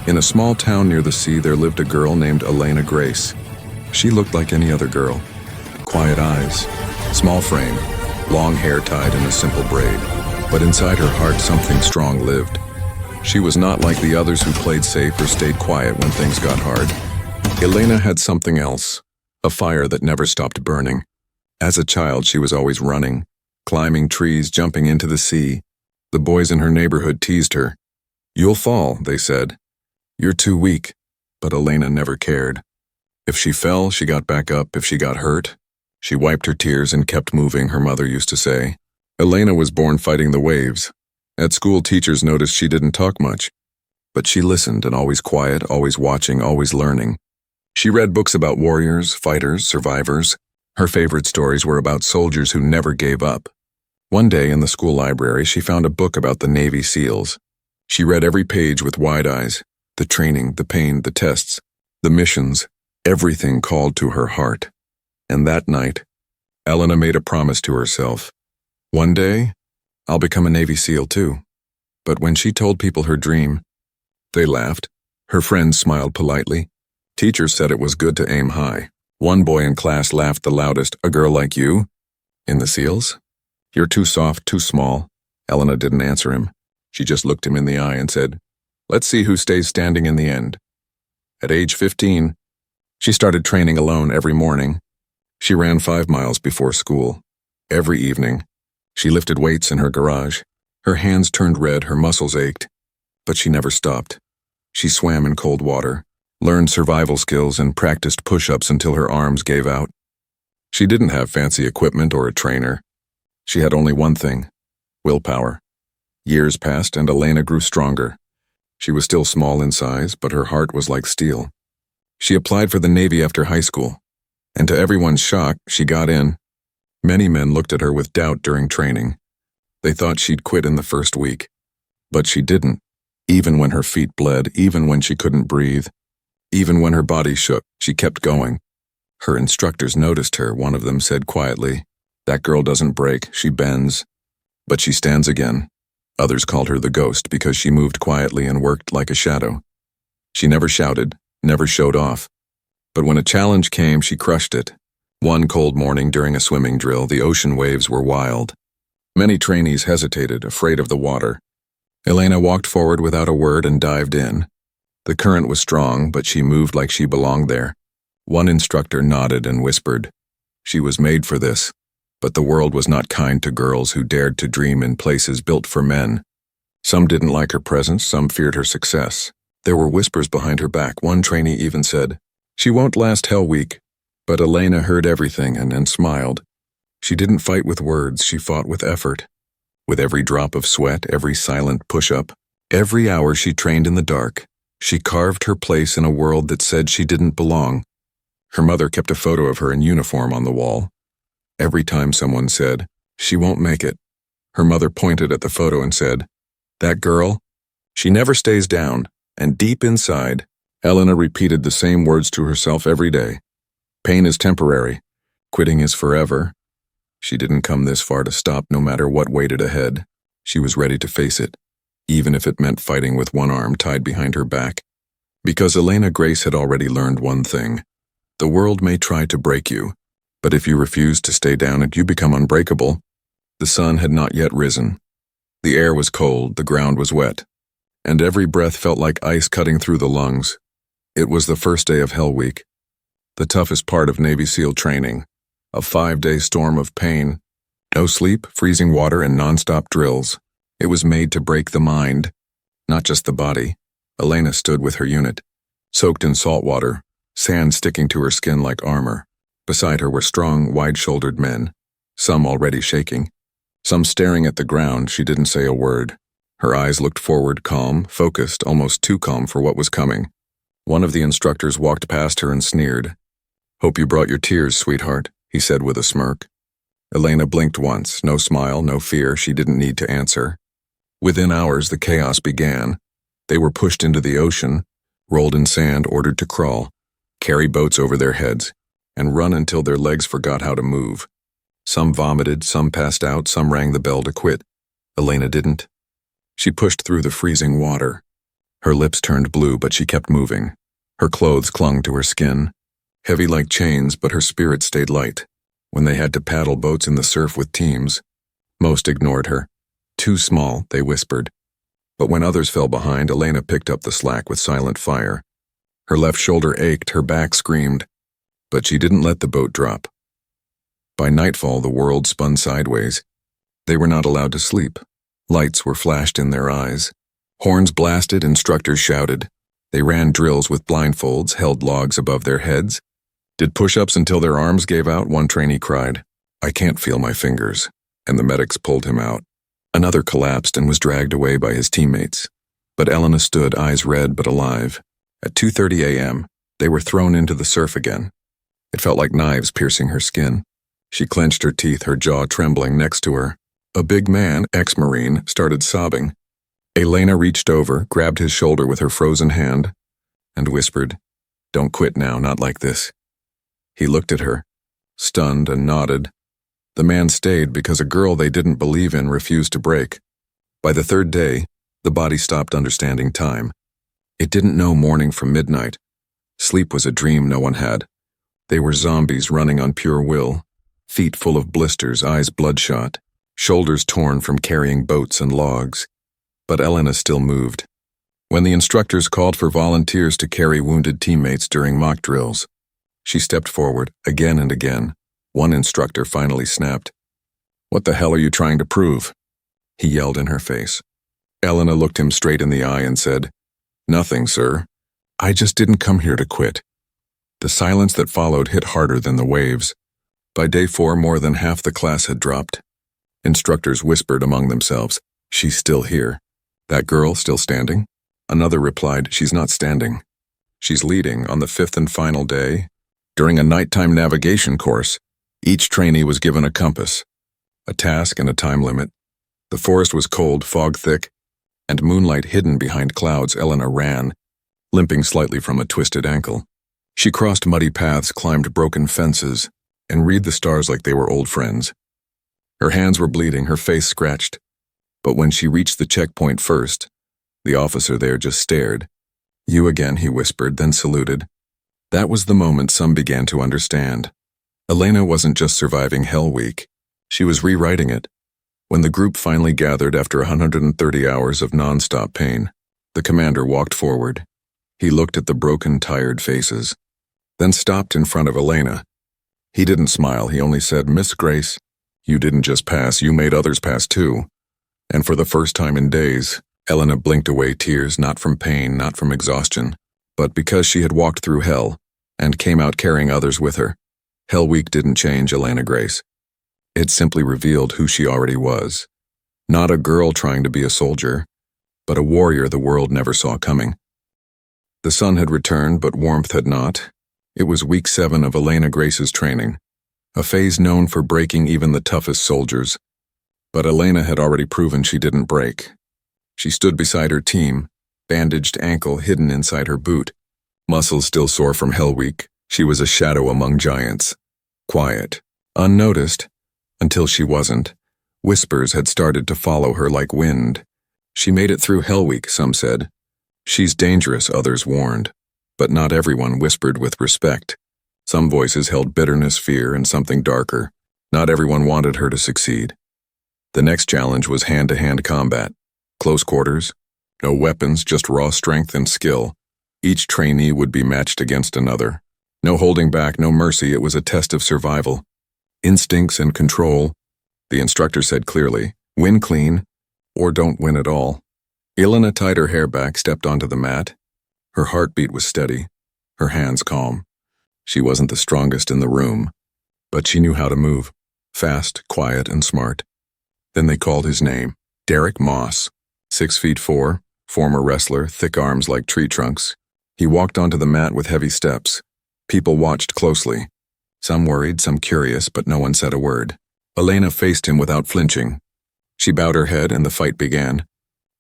In a small town near the sea, there lived a girl named Elena Grace. She looked like any other girl. Quiet eyes, small frame, long hair tied in a simple braid. But inside her heart, something strong lived. She was not like the others who played safe or stayed quiet when things got hard. Elena had something else, a fire that never stopped burning. As a child, she was always running, climbing trees, jumping into the sea. The boys in her neighborhood teased her. "You'll fall," they said. "You're too weak." But Elena never cared. If she fell, she got back up. If she got hurt, she wiped her tears and kept moving, her mother used to say. Elena was born fighting the waves. At school, teachers noticed she didn't talk much. But she listened, and always quiet, always watching, always learning. She read books about warriors, fighters, survivors. Her favorite stories were about soldiers who never gave up. One day in the school library, she found a book about the Navy SEALs. She read every page with wide eyes. The training, the pain, the tests, the missions, everything called to her heart. And that night, Elena made a promise to herself. One day, I'll become a Navy SEAL too. But when she told people her dream, they laughed. Her friends smiled politely. Teachers said it was good to aim high. One boy in class laughed the loudest. "A girl like you? In the SEALs? You're too soft, too small." Elena didn't answer him. She just looked him in the eye and said, "Let's see who stays standing in the end." At age 15, she started training alone every morning. She ran 5 miles before school. Every evening, she lifted weights in her garage. Her hands turned red, her muscles ached. But she never stopped. She swam in cold water, learned survival skills, and practiced push-ups until her arms gave out. She didn't have fancy equipment or a trainer. She had only one thing: willpower. Years passed and Elena grew stronger. She was still small in size, but her heart was like steel. She applied for the Navy after high school, and to everyone's shock, she got in. Many men looked at her with doubt during training. They thought she'd quit in the first week. But she didn't. Even when her feet bled, even when she couldn't breathe, even when her body shook, she kept going. Her instructors noticed her. One of them said quietly, "That girl doesn't break, she bends. But she stands again." Others called her the ghost because she moved quietly and worked like a shadow. She never shouted, never showed off. But when a challenge came, she crushed it. One cold morning during a swimming drill, the ocean waves were wild. Many trainees hesitated, afraid of the water. Elena walked forward without a word and dived in. The current was strong, but she moved like she belonged there. One instructor nodded and whispered, "She was made for this." But the world was not kind to girls who dared to dream in places built for men. Some didn't like her presence, some feared her success. There were whispers behind her back. One trainee even said, "She won't last Hell Week." But Elena heard everything and smiled. She didn't fight with words, she fought with effort. With every drop of sweat, every silent push-up, every hour she trained in the dark, she carved her place in a world that said she didn't belong. Her mother kept a photo of her in uniform on the wall. Every time someone said, "She won't make it," her mother pointed at the photo and said, "That girl, she never stays down." And deep inside, Elena repeated the same words to herself every day. Pain is temporary. Quitting is forever. She didn't come this far to stop, no matter what waited ahead. She was ready to face it, even if it meant fighting with one arm tied behind her back. Because Elena Grace had already learned one thing. The world may try to break you, but if you refuse to stay down and you become unbreakable. The sun had not yet risen. The air was cold, the ground was wet, and every breath felt like ice cutting through the lungs. It was the first day of Hell Week, the toughest part of Navy SEAL training, a 5-day storm of pain. No sleep, freezing water, and non-stop drills. It was made to break the mind, not just the body. Elena stood with her unit, soaked in salt water, sand sticking to her skin like armor. Beside her were strong, wide-shouldered men, some already shaking, some staring at the ground. She didn't say a word. Her eyes looked forward, calm, focused, almost too calm for what was coming. One of the instructors walked past her and sneered. "Hope you brought your tears, sweetheart," he said with a smirk. Elena blinked once, no smile, no fear. She didn't need to answer. Within hours, the chaos began. They were pushed into the ocean, rolled in sand, ordered to crawl, carry boats over their heads, and run until their legs forgot how to move. Some vomited, some passed out, some rang the bell to quit. Elena didn't. She pushed through the freezing water. Her lips turned blue, but she kept moving. Her clothes clung to her skin, heavy like chains, but her spirit stayed light. When they had to paddle boats in the surf with teams, most ignored her. Too small, they whispered. But when others fell behind, Elena picked up the slack with silent fire. Her left shoulder ached, her back screamed, but she didn't let the boat drop. By nightfall, the world spun sideways. They were not allowed to sleep. Lights were flashed in their eyes. Horns blasted, instructors shouted. They ran drills with blindfolds, held logs above their heads. Did push-ups until their arms gave out, one trainee cried. I can't feel my fingers, and the medics pulled him out. Another collapsed and was dragged away by his teammates. But Elena stood, eyes red but alive. At 2:30 a.m., they were thrown into the surf again. It felt like knives piercing her skin. She clenched her teeth, her jaw trembling. Next to her, a big man, ex-Marine, started sobbing. Elena reached over, grabbed his shoulder with her frozen hand, and whispered, Don't quit now, not like this. He looked at her, stunned, and nodded. The man stayed because a girl they didn't believe in refused to break. By the third day, the body stopped understanding time. It didn't know morning from midnight. Sleep was a dream no one had. They were zombies running on pure will, feet full of blisters, eyes bloodshot, shoulders torn from carrying boats and logs. But Elena still moved. When the instructors called for volunteers to carry wounded teammates during mock drills, she stepped forward again and again. One instructor finally snapped. What the hell are you trying to prove? He yelled in her face. Elena looked him straight in the eye and said, Nothing, sir. I just didn't come here to quit. The silence that followed hit harder than the waves. By day 4, more than half the class had dropped. Instructors whispered among themselves, She's still here. That girl still standing? Another replied, She's not standing. She's leading. On the 5th and final day, during a nighttime navigation course, each trainee was given a compass, a task and a time limit. The forest was cold, fog thick, and moonlight hidden behind clouds. Elena ran, limping slightly from a twisted ankle. She crossed muddy paths, climbed broken fences, and read the stars like they were old friends. Her hands were bleeding, her face scratched. But when she reached the checkpoint first, the officer there just stared. You again, he whispered, then saluted. That was the moment some began to understand. Elena wasn't just surviving Hell Week. She was rewriting it. When the group finally gathered after 130 hours of non-stop pain, the commander walked forward. He looked at the broken, tired faces, then stopped in front of Elena. He didn't smile, he only said, Miss Grace, you didn't just pass, you made others pass too. And for the first time in days, Elena blinked away tears, not from pain, not from exhaustion, but because she had walked through hell and came out carrying others with her. Hell Week didn't change Elena Grace. It simply revealed who she already was. Not a girl trying to be a soldier, but a warrior the world never saw coming. The sun had returned, but warmth had not. It was week 7 of Elena Grace's training, a phase known for breaking even the toughest soldiers. But Elena had already proven she didn't break. She stood beside her team, bandaged ankle hidden inside her boot, muscles still sore from Hell Week. She was a shadow among giants, quiet, unnoticed, until she wasn't. Whispers had started to follow her like wind. She made it through Hell Week, some said. She's dangerous, others warned. But not everyone whispered with respect. Some voices held bitterness, fear, and something darker. Not everyone wanted her to succeed. The next challenge was hand-to-hand combat. Close quarters, no weapons, just raw strength and skill. Each trainee would be matched against another. No holding back, no mercy, it was a test of survival. Instincts and control. The instructor said clearly, win clean, or don't win at all. Elena tied her hair back, stepped onto the mat. Her heartbeat was steady, her hands calm. She wasn't the strongest in the room, but she knew how to move, fast, quiet, and smart. Then they called his name, Derek Moss, 6'4", former wrestler, thick arms like tree trunks. He walked onto the mat with heavy steps. People watched closely. Some worried, some curious, but no one said a word. Elena faced him without flinching. She bowed her head and the fight began.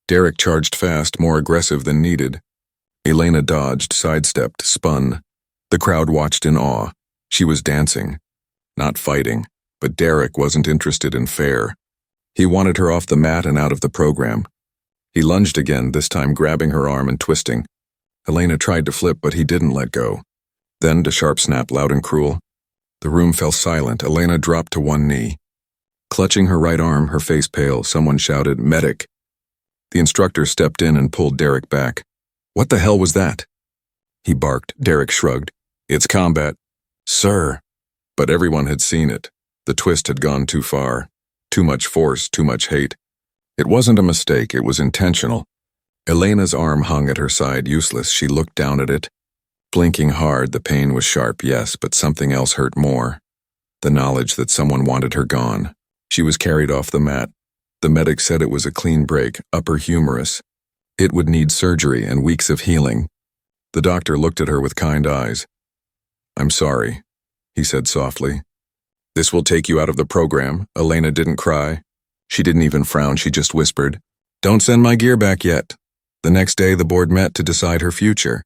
Derek charged fast, more aggressive than needed. Elena dodged, sidestepped, spun. The crowd watched in awe. She was dancing, not fighting, but Derek wasn't interested in fair. He wanted her off the mat and out of the program. He lunged again, this time grabbing her arm and twisting. Elena tried to flip, but he didn't let go. Then, a sharp snap, loud and cruel. The room fell silent. Elena dropped to one knee. Clutching her right arm, her face pale, someone shouted, "Medic!" The instructor stepped in and pulled Derek back. "What the hell was that?" He barked. Derek shrugged. "It's combat." "Sir." But everyone had seen it. The twist had gone too far. Too much force, too much hate. It wasn't a mistake, it was intentional. Elena's arm hung at her side, useless. She looked down at it. Blinking hard, the pain was sharp, yes, but something else hurt more. The knowledge that someone wanted her gone. She was carried off the mat. The medic said it was a clean break, upper humerus. It would need surgery and weeks of healing. The doctor looked at her with kind eyes. "I'm sorry," he said softly. "This will take you out of the program." Elena didn't cry. She didn't even frown, she just whispered, "Don't send my gear back yet." The next day, the board met to decide her future.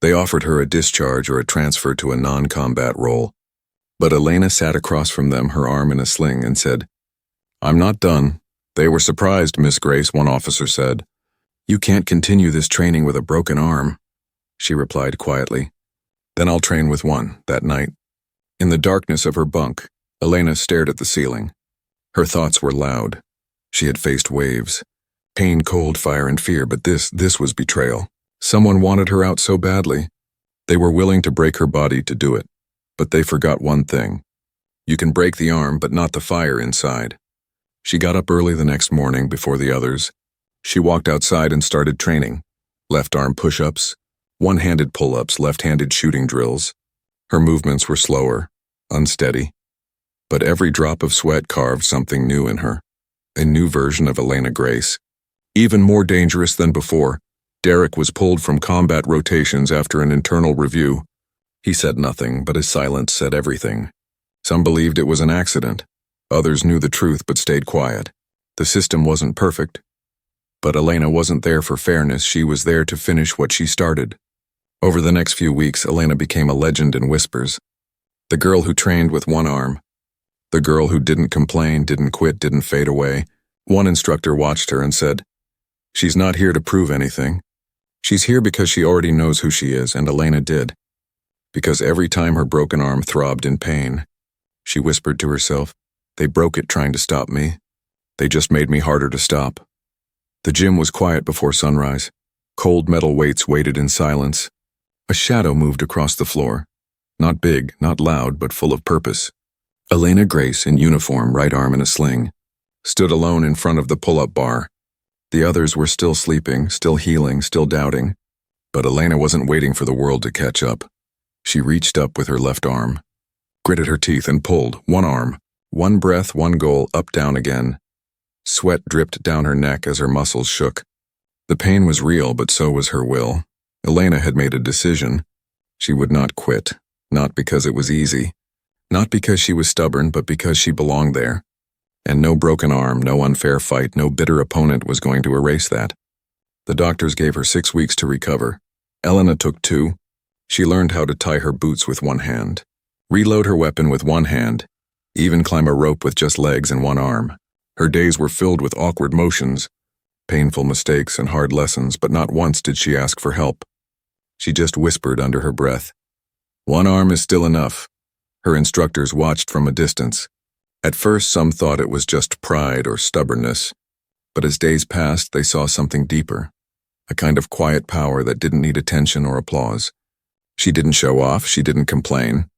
They offered her a discharge or a transfer to a non-combat role. But Elena sat across from them, her arm in a sling, and said, "I'm not done." "They were surprised, Miss Grace," one officer said. "You can't continue this training with a broken arm," she replied quietly. "Then I'll train with one," that night. In the darkness of her bunk, Elena stared at the ceiling. Her thoughts were loud. She had faced waves. Pain, cold, fire, and fear, but this was betrayal. Someone wanted her out so badly. They were willing to break her body to do it. But they forgot one thing. You can break the arm, but not the fire inside. She got up early the next morning before the others. She walked outside and started training. Left arm push-ups, one-handed pull-ups, left-handed shooting drills. Her movements were slower, unsteady. But every drop of sweat carved something new in her. A new version of Elena Grace. Even more dangerous than before, Derek was pulled from combat rotations after an internal review. He said nothing, but his silence said everything. Some believed it was an accident. Others knew the truth but stayed quiet. The system wasn't perfect. But Elena wasn't there for fairness, she was there to finish what she started. Over the next few weeks, Elena became a legend in whispers. The girl who trained with one arm. The girl who didn't complain, didn't quit, didn't fade away. One instructor watched her and said, "She's not here to prove anything. She's here because she already knows who she is," and Elena did. Because every time her broken arm throbbed in pain, she whispered to herself, "They broke it trying to stop me. They just made me harder to stop." The gym was quiet before sunrise. Cold metal weights waited in silence. A shadow moved across the floor. Not big, not loud, but full of purpose. Elena Grace, in uniform, right arm in a sling, stood alone in front of the pull-up bar. The others were still sleeping, still healing, still doubting. But Elena wasn't waiting for the world to catch up. She reached up with her left arm, gritted her teeth and pulled, one arm, one breath, one goal, up, down again. Sweat dripped down her neck as her muscles shook. The pain was real, but so was her will. Elena had made a decision. She would not quit, not because it was easy, not because she was stubborn, but because she belonged there. And no broken arm, no unfair fight, no bitter opponent was going to erase that. The doctors gave her 6 weeks to recover. Elena took 2. She learned how to tie her boots with one hand, reload her weapon with one hand, even climb a rope with just legs and one arm. Her days were filled with awkward motions, painful mistakes and hard lessons, but not once did she ask for help. She just whispered under her breath, "One arm is still enough." Her instructors watched from a distance. At first, some thought it was just pride or stubbornness, but as days passed, they saw something deeper, a kind of quiet power that didn't need attention or applause. She didn't show off, she didn't complain.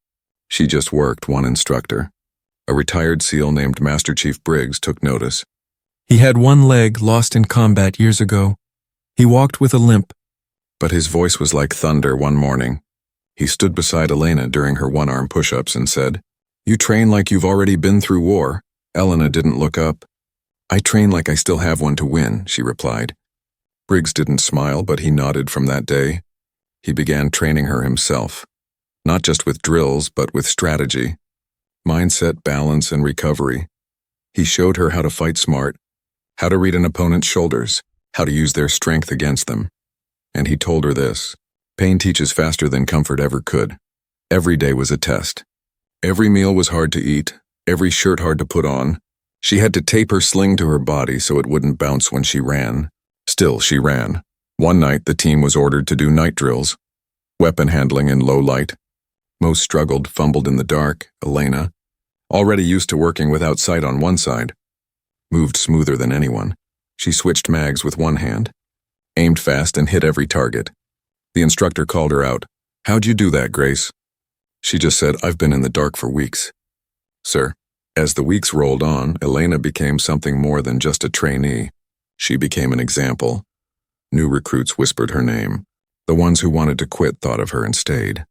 She just worked. One instructor, a retired SEAL named Master Chief Briggs, took notice. He had one leg lost in combat years ago. He walked with a limp. But his voice was like thunder one morning. He stood beside Elena during her one-arm push-ups and said, "You train like you've already been through war." Elena didn't look up. "I train like I still have one to win," she replied. Briggs didn't smile, but he nodded. From that day, he began training her himself, not just with drills, but with strategy, mindset, balance, and recovery. He showed her how to fight smart, how to read an opponent's shoulders, how to use their strength against them. And he told her this: pain teaches faster than comfort ever could. Every day was a test. Every meal was hard to eat, every shirt hard to put on. She had to tape her sling to her body so it wouldn't bounce when she ran. Still, she ran. One night, the team was ordered to do night drills. Weapon handling in low light. Most struggled, fumbled in the dark. Elena, already used to working without sight on one side, moved smoother than anyone. She switched mags with one hand, aimed fast and hit every target. The instructor called her out. "How'd you do that, Grace?" She just said, "I've been in the dark for weeks." Sir. As the weeks rolled on, Elena became something more than just a trainee. She became an example. New recruits whispered her name. The ones who wanted to quit thought of her and stayed.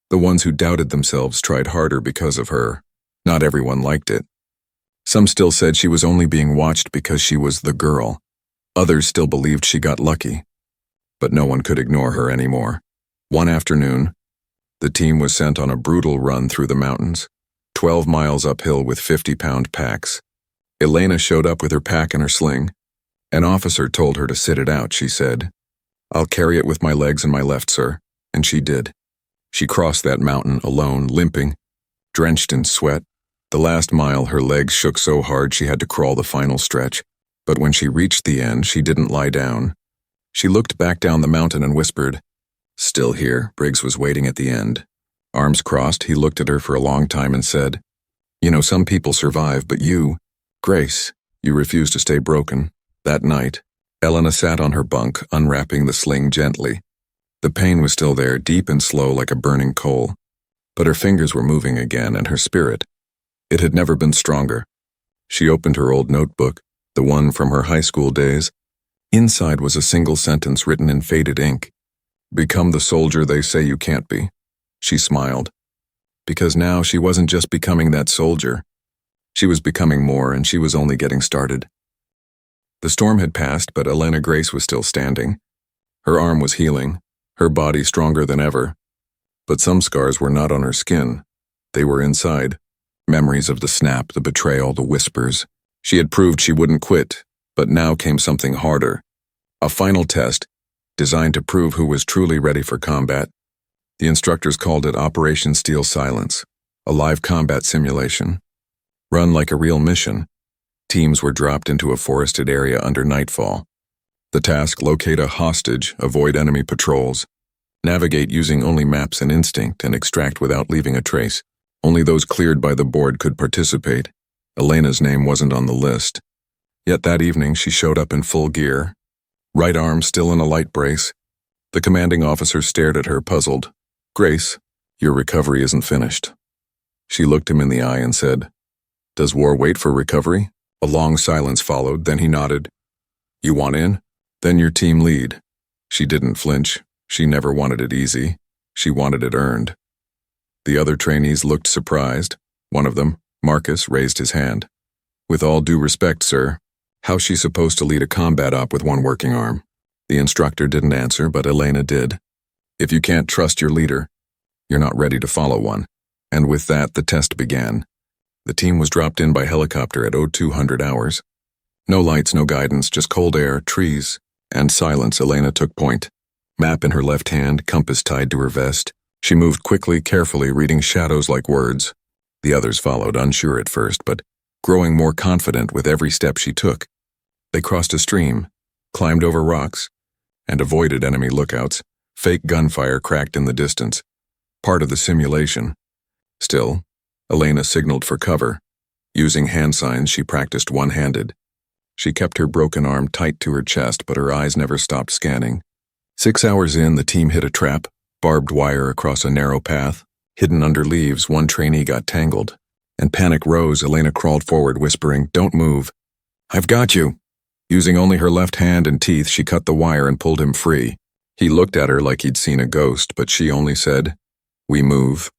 The ones who doubted themselves tried harder because of her. Not everyone liked it. Some still said she was only being watched because she was the girl. Others still believed she got lucky. But no one could ignore her anymore. One afternoon, the team was sent on a brutal run through the mountains, 12 miles uphill with 50-pound packs. Elena showed up with her pack and her sling. An officer told her to sit it out, she said. "I'll carry it with my legs and my left, sir." And she did. She crossed that mountain alone, limping, drenched in sweat. The last mile, her legs shook so hard she had to crawl the final stretch. But when she reached the end, she didn't lie down. She looked back down the mountain and whispered, "Still here." Briggs was waiting at the end. Arms crossed, he looked at her for a long time and said, "You know, some people survive, but you, Grace, you refuse to stay broken." That night, Elena sat on her bunk, unwrapping the sling gently. The pain was still there, deep and slow like a burning coal. But her fingers were moving again, and her spirit, it had never been stronger. She opened her old notebook, the one from her high school days. Inside was a single sentence written in faded ink. "Become the soldier they say you can't be." She smiled. Because now she wasn't just becoming that soldier. She was becoming more, and she was only getting started. The storm had passed, but Elena Grace was still standing. Her arm was healing, her body stronger than ever. But some scars were not on her skin. They were inside. Memories of the snap, the betrayal, the whispers. She had proved she wouldn't quit, but now came something harder. A final test, designed to prove who was truly ready for combat. The instructors called it Operation Steel Silence, a live combat simulation. Run like a real mission. Teams were dropped into a forested area under nightfall. The task: locate a hostage, avoid enemy patrols, navigate using only maps and instinct, and extract without leaving a trace. Only those cleared by the board could participate. Elena's name wasn't on the list. Yet that evening she showed up in full gear, right arm still in a light brace. The commanding officer stared at her, puzzled. "Grace, your recovery isn't finished." She looked him in the eye and said, "Does war wait for recovery?" A long silence followed, then he nodded. "You want in? Then your team lead." She didn't flinch. She never wanted it easy. She wanted it earned. The other trainees looked surprised. One of them, Marcus, raised his hand. "With all due respect, sir, how's she supposed to lead a combat op with one working arm?" The instructor didn't answer, but Elena did. If you can't trust your leader, you're not ready to follow one. And with that, the test began. The team was dropped in by helicopter at 0200 hours. No lights, no guidance, just cold air, trees, and silence. Elena took point. Map in her left hand, compass tied to her vest. She moved quickly, carefully, reading shadows like words. The others followed, unsure at first, but growing more confident with every step she took. They crossed a stream, climbed over rocks, and avoided enemy lookouts. Fake gunfire cracked in the distance. Part of the simulation. Still, Elena signaled for cover. Using hand signs, she practiced one-handed. She kept her broken arm tight to her chest, but her eyes never stopped scanning. 6 hours in, the team hit a trap, barbed wire across a narrow path. Hidden under leaves, one trainee got tangled. And panic rose. Elena crawled forward, whispering, "Don't move." "I've got you." Using only her left hand and teeth, she cut the wire and pulled him free. He looked at her like he'd seen a ghost, but she only said, "We move."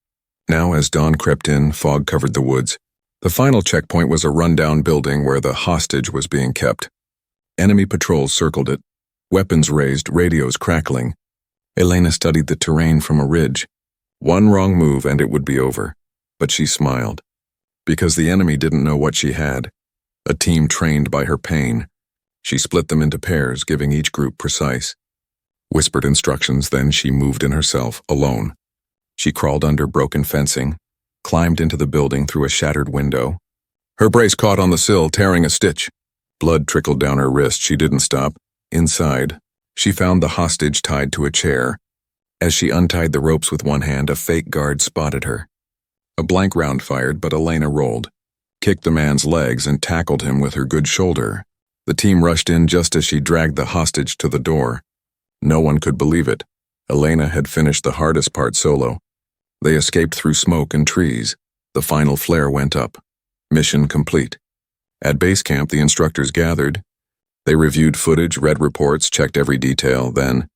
Now, as dawn crept in, fog covered the woods. The final checkpoint was a rundown building where the hostage was being kept. Enemy patrols circled it, weapons raised, radios crackling. Elena studied the terrain from a ridge. One wrong move and it would be over. But she smiled. Because the enemy didn't know what she had. A team trained by her pain. She split them into pairs, giving each group precise, whispered instructions. Then she moved in herself, alone. She crawled under broken fencing, climbed into the building through a shattered window. Her brace caught on the sill, tearing a stitch. Blood trickled down her wrist. She didn't stop. Inside, she found the hostage tied to a chair. As she untied the ropes with one hand, a fake guard spotted her. A blank round fired, but Elena rolled, kicked the man's legs, and tackled him with her good shoulder. The team rushed in just as she dragged the hostage to the door. No one could believe it. Elena had finished the hardest part solo. They escaped through smoke and trees. The final flare went up. Mission complete. At base camp, the instructors gathered. They reviewed footage, read reports, checked every detail. Then,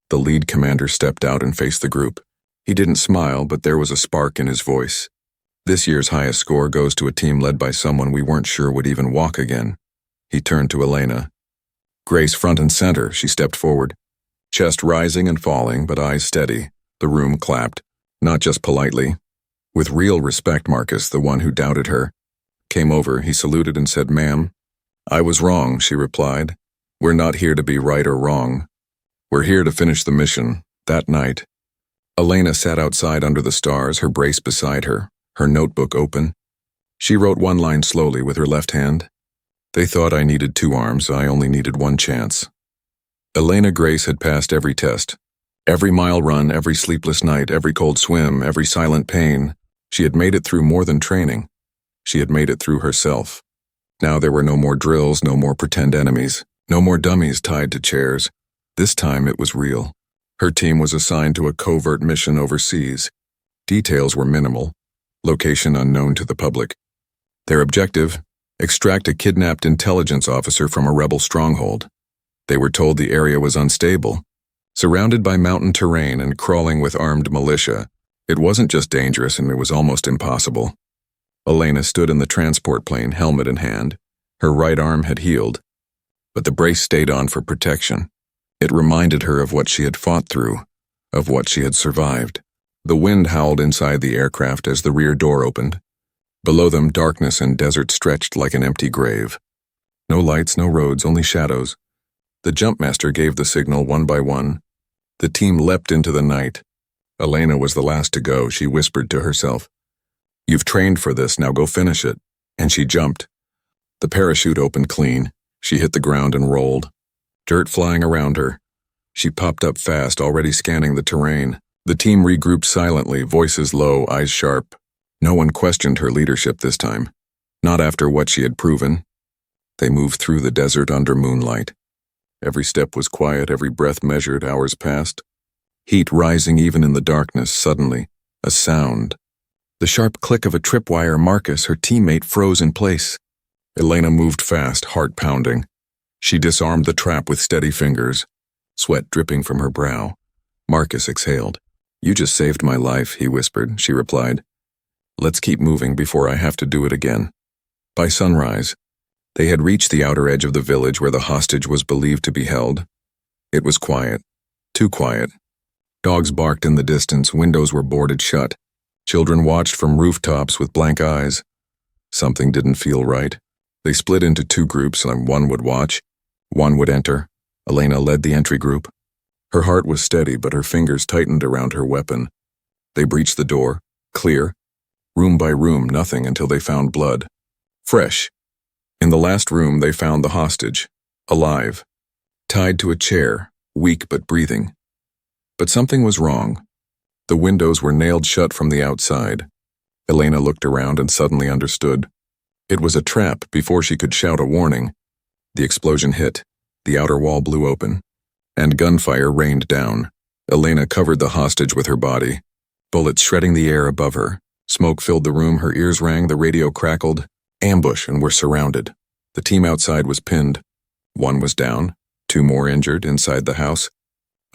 the lead commander stepped out and faced the group. He didn't smile, but there was a spark in his voice. This year's highest score goes to a team led by someone we weren't sure would even walk again. He turned to Elena. Grace front and center, she stepped forward. Chest rising and falling, but eyes steady. The room clapped. Not just politely. With real respect, Marcus, the one who doubted her, came over. He saluted and said, "Ma'am." "I was wrong," she replied. "We're not here to be right or wrong. We're here to finish the mission." That night, Elena sat outside under the stars, her brace beside her, her notebook open. She wrote one line slowly with her left hand. "They thought I needed 2 arms, I only needed 1 chance." Elena Grace had passed every test. Every mile run, every sleepless night, every cold swim, every silent pain. She had made it through more than training. She had made it through herself. Now there were no more drills, no more pretend enemies, no more dummies tied to chairs. This time it was real. Her team was assigned to a covert mission overseas. Details were minimal, location unknown to the public. Their objective: extract a kidnapped intelligence officer from a rebel stronghold. They were told the area was unstable, surrounded by mountain terrain and crawling with armed militia. It wasn't just dangerous, and it was almost impossible. Elena stood in the transport plane, helmet in hand. Her right arm had healed, but the brace stayed on for protection. It reminded her of what she had fought through, of what she had survived. The wind howled inside the aircraft as the rear door opened. Below them, darkness and desert stretched like an empty grave. No lights, no roads, only shadows. The jumpmaster gave the signal one by one. The team leapt into the night. Elena was the last to go. She whispered to herself, "You've trained for this, now go finish it." And she jumped. The parachute opened clean. She hit the ground and rolled. Dirt flying around her. She popped up fast, already scanning the terrain. The team regrouped silently, voices low, eyes sharp. No one questioned her leadership this time. Not after what she had proven. They moved through the desert under moonlight. Every step was quiet, every breath measured. Hours passed. Heat rising even in the darkness. Suddenly, a sound. The sharp click of a tripwire. Marcus, her teammate, froze in place. Elena moved fast, heart pounding. She disarmed the trap with steady fingers, sweat dripping from her brow. Marcus exhaled. "You just saved my life," he whispered. She replied, "Let's keep moving before I have to do it again." By sunrise, they had reached the outer edge of the village where the hostage was believed to be held. It was quiet, too quiet. Dogs barked in the distance, windows were boarded shut. Children watched from rooftops with blank eyes. Something didn't feel right. They split into 2 groups, and one would watch, one would enter. Elena led the entry group. Her heart was steady, but her fingers tightened around her weapon. They breached the door, clear. Room by room, nothing until they found blood. Fresh. In the last room, they found the hostage, alive, tied to a chair, weak but breathing. But something was wrong. The windows were nailed shut from the outside. Elena looked around and suddenly understood. It was a trap. Before she could shout a warning, the explosion hit, the outer wall blew open, and gunfire rained down. Elena covered the hostage with her body, bullets shredding the air above her. Smoke filled the room, her ears rang, the radio crackled. Ambush, and were surrounded. The team outside was pinned. 1 was down, 2 more injured inside the house.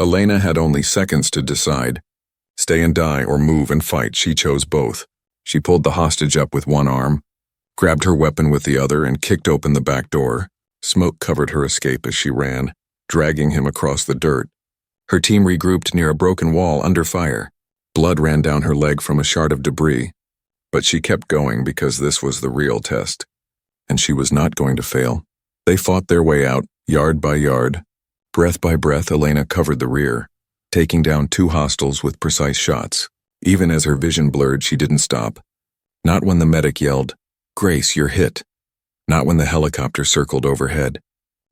Elena had only seconds to decide. Stay and die or move and fight. She chose both. She pulled the hostage up with one arm, grabbed her weapon with the other, and kicked open the back door. Smoke covered her escape as she ran, dragging him across the dirt. Her team regrouped near a broken wall under fire. Blood ran down her leg from a shard of debris. But she kept going because this was the real test. And she was not going to fail. They fought their way out, yard by yard. Breath by breath, Elena covered the rear, taking down 2 hostiles with precise shots. Even as her vision blurred, she didn't stop. Not when the medic yelled, "Grace, you're hit." Not when the helicopter circled overhead,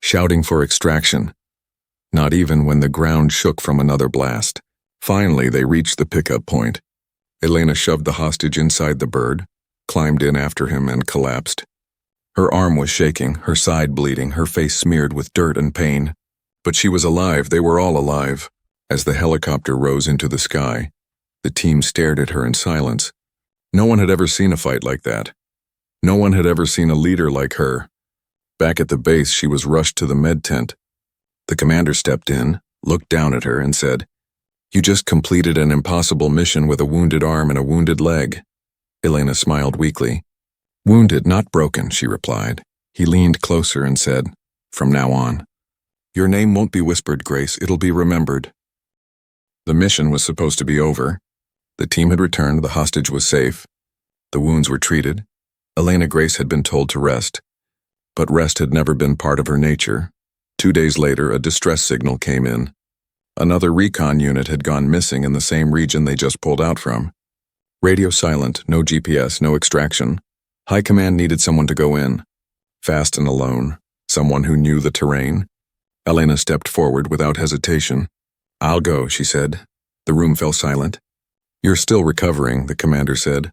shouting for extraction. not even when the ground shook from another blast. Finally, they reached the pickup point. Elena shoved the hostage inside the bird, climbed in after him, and collapsed. Her arm was shaking, her side bleeding, her face smeared with dirt and pain. But she was alive. They were all alive. As the helicopter rose into the sky, the team stared at her in silence. No one had ever seen a fight like that. No one had ever seen a leader like her. Back at the base, she was rushed to the med tent. The commander stepped in, looked down at her, and said, "You just completed an impossible mission with a wounded arm and a wounded leg." Elena smiled weakly. "Wounded, not broken," she replied. He leaned closer and said, "From now on, your name won't be whispered, Grace. It'll be remembered." The mission was supposed to be over. The team had returned, the hostage was safe. The wounds were treated. Elena Grace had been told to rest. But rest had never been part of her nature. 2 days later, a distress signal came in. Another recon unit had gone missing in the same region they just pulled out from. Radio silent, no GPS, no extraction. High command needed someone to go in. Fast and alone. Someone who knew the terrain. Elena stepped forward without hesitation. "I'll go," she said. The room fell silent. "You're still recovering," the commander said.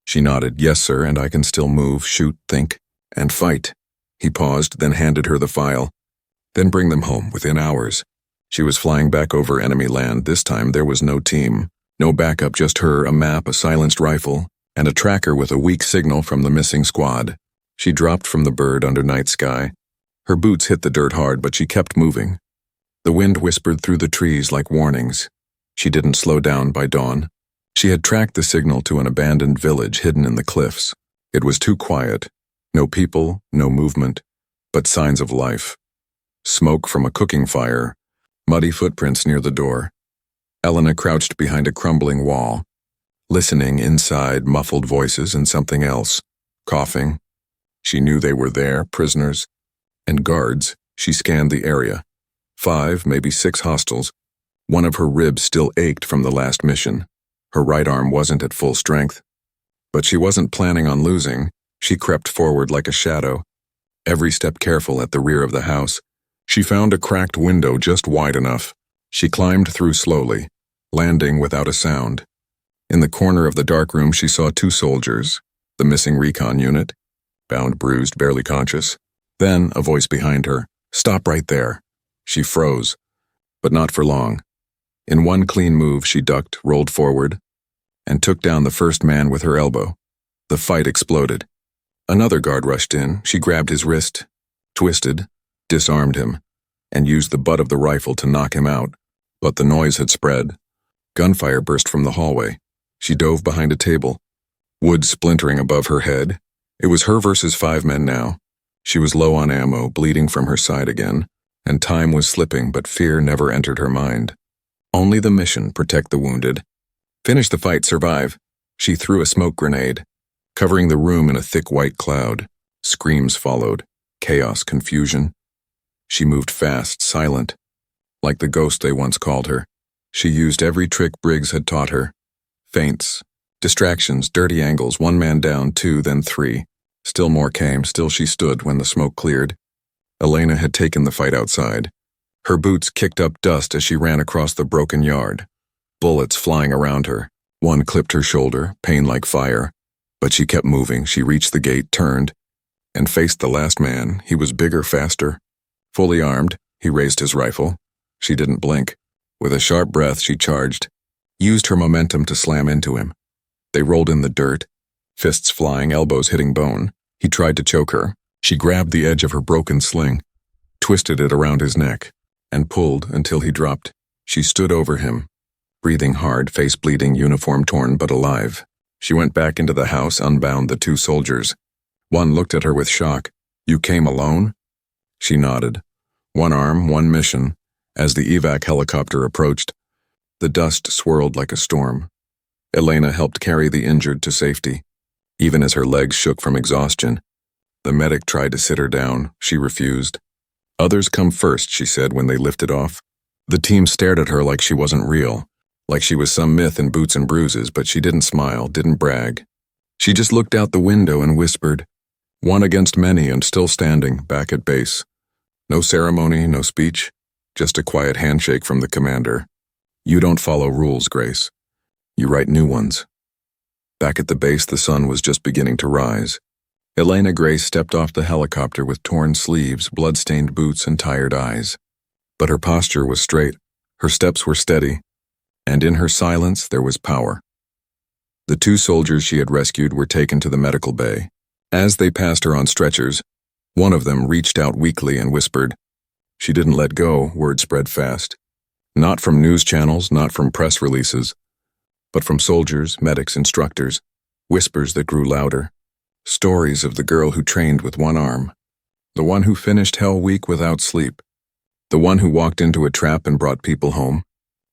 She nodded. "Yes, sir, and I can still move, shoot, think, and fight." He paused, then handed her the file. "Then bring them home within hours." She was flying back over enemy land. This time there was no team. No backup, just her, a map, a silenced rifle, and a tracker with a weak signal from the missing squad. She dropped from the bird under night sky. Her boots hit the dirt hard, but she kept moving. The wind whispered through the trees like warnings. She didn't slow down by dawn. She had tracked the signal to an abandoned village hidden in the cliffs. It was too quiet. No people, no movement, but signs of life. Smoke from a cooking fire, muddy footprints near the door. Elena crouched behind a crumbling wall, listening inside, muffled voices and something else, coughing. She knew they were there, prisoners and guards. She scanned the area. 5, maybe 6 hostiles. One of her ribs still ached from the last mission. Her right arm wasn't at full strength. But she wasn't planning on losing. She crept forward like a shadow, every step careful at the rear of the house. She found a cracked window just wide enough. She climbed through slowly, landing without a sound. In the corner of the dark room, she saw 2 soldiers, the missing recon unit, bound, bruised, barely conscious. Then a voice behind her, "Stop right there." She froze, but not for long. In one clean move, she ducked, rolled forward, and took down the first man with her elbow. The fight exploded. Another guard rushed in. She grabbed his wrist, twisted, disarmed him, and used the butt of the rifle to knock him out. But the noise had spread. Gunfire burst from the hallway. She dove behind a table, wood splintering above her head. It was her versus 5 men now. She was low on ammo, bleeding from her side again, and time was slipping, but fear never entered her mind. Only the mission, protect the wounded. Finish the fight, survive. She threw a smoke grenade, covering the room in a thick white cloud. Screams followed, chaos, confusion. She moved fast, silent, like the ghost they once called her. She used every trick Briggs had taught her. Feints, distractions, dirty angles, 1 man down, 2, then 3. Still more came, still she stood when the smoke cleared. Elena had taken the fight outside. Her boots kicked up dust as she ran across the broken yard. Bullets flying around her. One clipped her shoulder, pain like fire. But she kept moving. She reached the gate, turned, and faced the last man. He was bigger, faster. Fully armed, he raised his rifle. She didn't blink. With a sharp breath, she charged, used her momentum to slam into him. They rolled in the dirt, fists flying, elbows hitting bone. He tried to choke her. She grabbed the edge of her broken sling, twisted it around his neck, and pulled until he dropped. She stood over him, breathing hard, face bleeding, uniform torn but alive. She went back into the house, unbound the 2 soldiers. One looked at her with shock. "You came alone?" She nodded. 1 arm, 1 mission. As the evac helicopter approached, the dust swirled like a storm. Elena helped carry the injured to safety, even as her legs shook from exhaustion. The medic tried to sit her down. She refused. "Others come first," she said when they lifted off. The team stared at her like she wasn't real, like she was some myth in boots and bruises, but she didn't smile, didn't brag. She just looked out the window and whispered, "One against many and still standing, back at base. No ceremony, no speech, Just a quiet handshake from the commander. You don't follow rules, Grace. You write new ones. Back at the base, the sun was just beginning to rise. Elena Grace stepped off the helicopter with torn sleeves, blood-stained boots, and tired eyes. But her posture was straight, her steps were steady, and in her silence there was power. The 2 soldiers she had rescued were taken to the medical bay. As they passed her on stretchers, one of them reached out weakly and whispered. She didn't let go, word spread fast. Not from news channels, not from press releases, but from soldiers, medics, instructors, whispers that grew louder. Stories of the girl who trained with one arm, the one who finished Hell Week without sleep, the one who walked into a trap and brought people home.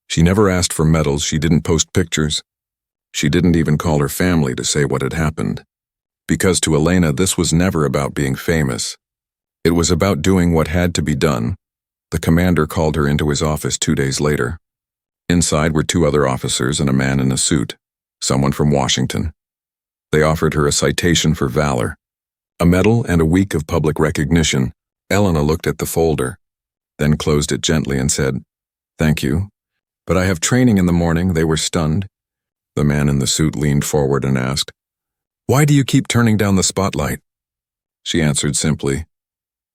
She never asked for medals, she didn't post pictures. She didn't even call her family to say what had happened. Because to Elena, this was never about being famous. It was about doing what had to be done. The commander called her into his office 2 days later. Inside were 2 other officers and a man in a suit, someone from Washington. They offered her a citation for valor, a medal and a week of public recognition. Elena looked at the folder, then closed it gently and said, "Thank you, but I have training in the morning." They were stunned. The man in the suit leaned forward and asked, "Why do you keep turning down the spotlight?" She answered simply,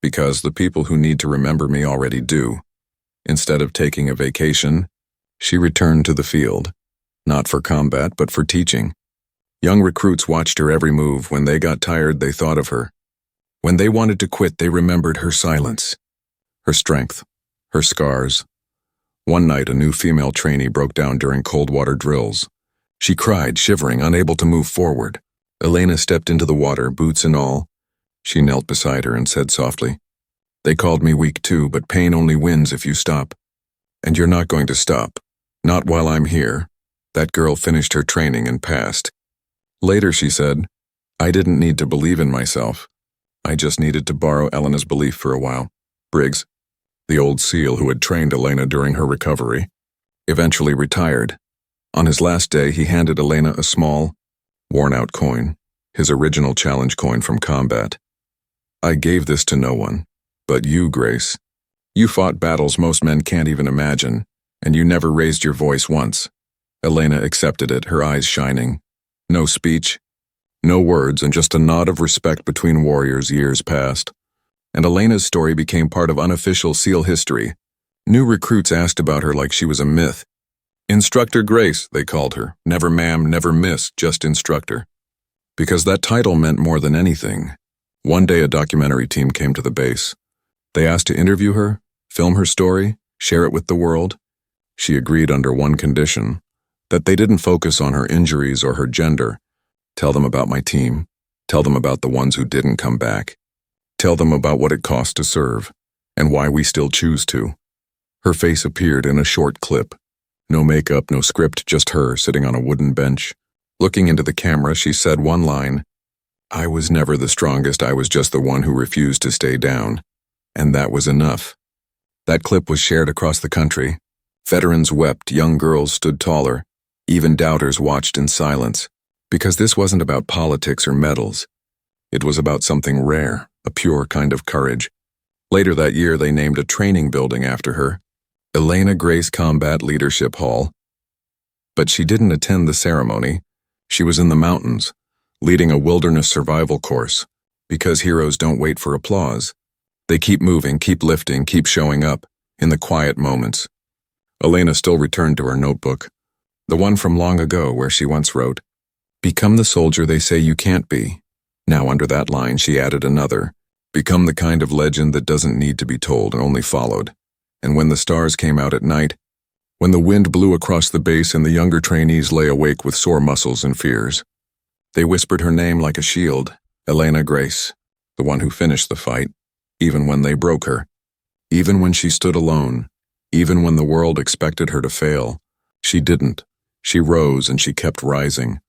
"Because the people who need to remember me already do." Instead of taking a vacation, she returned to the field, not for combat but for teaching. Young recruits watched her every move. When they got tired, they thought of her. When they wanted to quit, they remembered her silence, her strength, her scars. One night, a new female trainee broke down during cold water drills. She cried, shivering, unable to move forward. Elena stepped into the water, boots and all. She knelt beside her and said softly, "They called me weak too, but pain only wins if you stop. And you're not going to stop. Not while I'm here." That girl finished her training and passed. Later, she said, "I didn't need to believe in myself. I just needed to borrow Elena's belief for a while." Briggs, the old SEAL who had trained Elena during her recovery, eventually retired. On his last day, he handed Elena a small, worn-out coin, his original challenge coin from combat. "I gave this to no one, but you, Grace. You fought battles most men can't even imagine, and you never raised your voice once." Elena accepted it, her eyes shining. No speech, no words, and just a nod of respect between warriors. Years passed, and Elena's story became part of unofficial SEAL history. New recruits asked about her like she was a myth. Instructor Grace, they called her. Never ma'am, never miss, just instructor. Because that title meant more than anything. One day a documentary team came to the base. They asked to interview her, film her story, share it with the world. She agreed under one condition, that they didn't focus on her injuries or her gender. "Tell them about my team. Tell them about the ones who didn't come back. Tell them about what it costs to serve, and why we still choose to." Her face appeared in a short clip. No makeup, no script, just her sitting on a wooden bench. Looking into the camera, she said one line, "I was never the strongest, I was just the one who refused to stay down." And that was enough. That clip was shared across the country. Veterans wept, young girls stood taller. Even doubters watched in silence, because this wasn't about politics or medals. It was about something rare, a pure kind of courage. Later that year, they named a training building after her, Elena Grace Combat Leadership Hall. But she didn't attend the ceremony. She was in the mountains, leading a wilderness survival course, because heroes don't wait for applause. They keep moving, keep lifting, keep showing up, in the quiet moments. Elena still returned to her notebook, the one from long ago where she once wrote, "Become the soldier they say you can't be." Now under that line she added another, "Become the kind of legend that doesn't need to be told and only followed." And when the stars came out at night, when the wind blew across the base and the younger trainees lay awake with sore muscles and fears, they whispered her name like a shield, Elena Grace, the one who finished the fight, even when they broke her, even when she stood alone, even when the world expected her to fail. She didn't. She rose and she kept rising.